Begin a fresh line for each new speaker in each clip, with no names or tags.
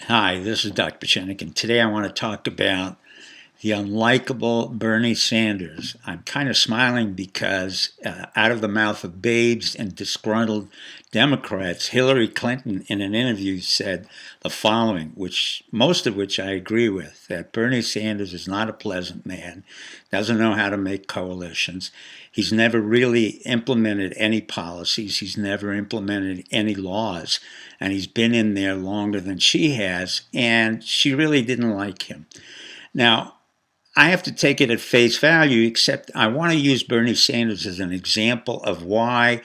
Hi, this is Dr. Pachenik, and today I want to talk about the unlikable Bernie Sanders. I'm kind of smiling because out of the mouth of babes and disgruntled Democrats, Hillary Clinton in an interview said the following, which most of which I agree with, that Bernie Sanders is not a pleasant man, doesn't know how to make coalitions. He's never really implemented any policies. He's never implemented any laws. And he's been in there longer than she has, and she really didn't like him. Now, I have to take it at face value, except I want to use Bernie Sanders as an example of why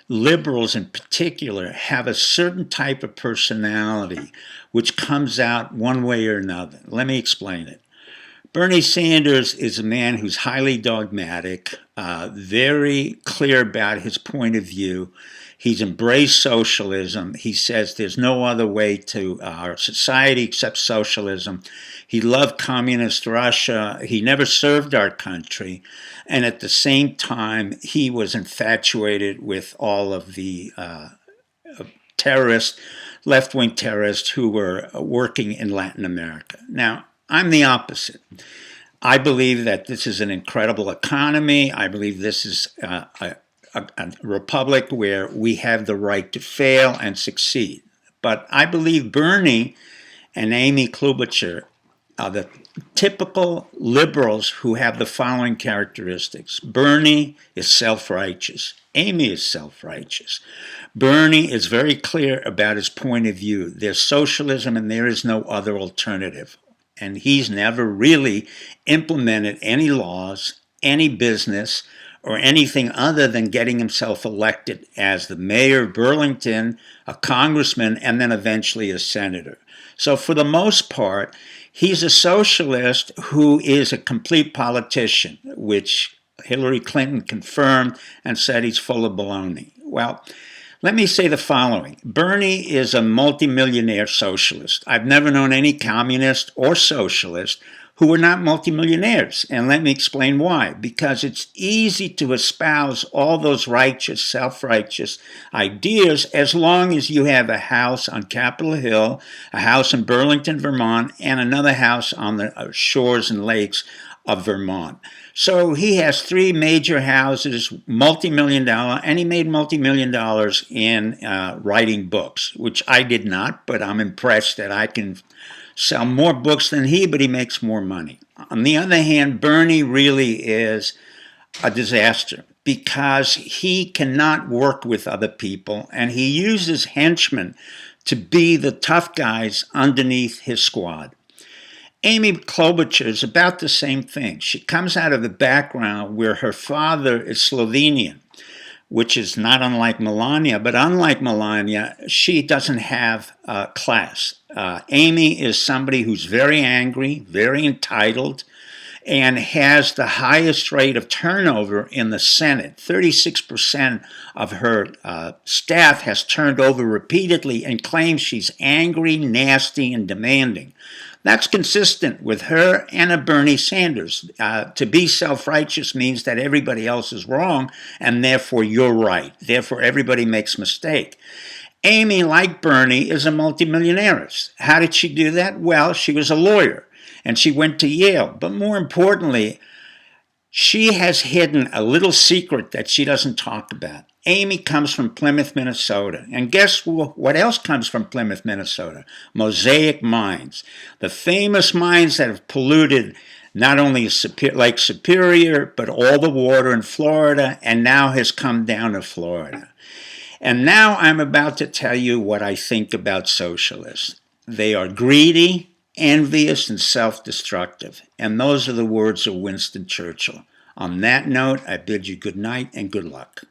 liberals in particular have a certain type of personality which comes out one way or another. Let me explain it. Bernie Sanders is a man who's highly dogmatic, very clear about his point of view. He's embraced socialism. He says there's no other way to our society except socialism. He loved communist Russia. He never served our country. And at the same time, he was infatuated with all of the terrorists, left-wing terrorists who were working in Latin America. Now, I'm the opposite. I believe that this is an incredible economy. I believe this is a republic where we have the right to fail and succeed. But I believe Bernie and Amy Klobuchar are the typical liberals who have the following characteristics. Bernie is self-righteous. Amy is self-righteous. Bernie is very clear about his point of view. There's socialism and there is no other alternative. And he's never really implemented any laws, any business, or anything other than getting himself elected as the mayor of Burlington, a congressman, and then eventually a senator. So for the most part, he's a socialist who is a complete politician, which Hillary Clinton confirmed and said he's full of baloney. Well, let me say the following. Bernie is a multimillionaire socialist. I've never known any communist or socialist who were not multimillionaires. And let me explain why. Because it's easy to espouse all those righteous, self-righteous ideas as long as you have a house on Capitol Hill, a house in Burlington, Vermont, and another house on the shores and lakes of Vermont. So he has three major houses, multi-million dollar, and he made multi-million dollars in writing books, which I did not, but I'm impressed that I can sell more books than he, but he makes more money. On the other hand, Bernie really is a disaster because he cannot work with other people, and he uses henchmen to be the tough guys underneath his squad. Amy Klobuchar is about the same thing. She comes out of the background where her father is Slovenian, which is not unlike Melania, but unlike Melania, she doesn't have class. Amy is somebody who's very angry, very entitled, and has the highest rate of turnover in the Senate. 36% of her staff has turned over repeatedly and claims she's angry, nasty, and demanding. That's consistent with her and a Bernie Sanders. To be self-righteous means that everybody else is wrong, and therefore you're right. Therefore, everybody makes a mistake. Amy, like Bernie, is a multimillionaire. How did she do that? Well, she was a lawyer, and she went to Yale. But more importantly, she has hidden a little secret that she doesn't talk about. Amy comes from Plymouth, Minnesota. And guess what else comes from Plymouth, Minnesota? Mosaic mines. The famous mines that have polluted not only Lake Superior, but all the water in Florida, and now has come down to Florida. And now I'm about to tell you what I think about socialists. They are greedy, envious, and self-destructive. And those are the words of Winston Churchill. On that note, I bid you good night and good luck.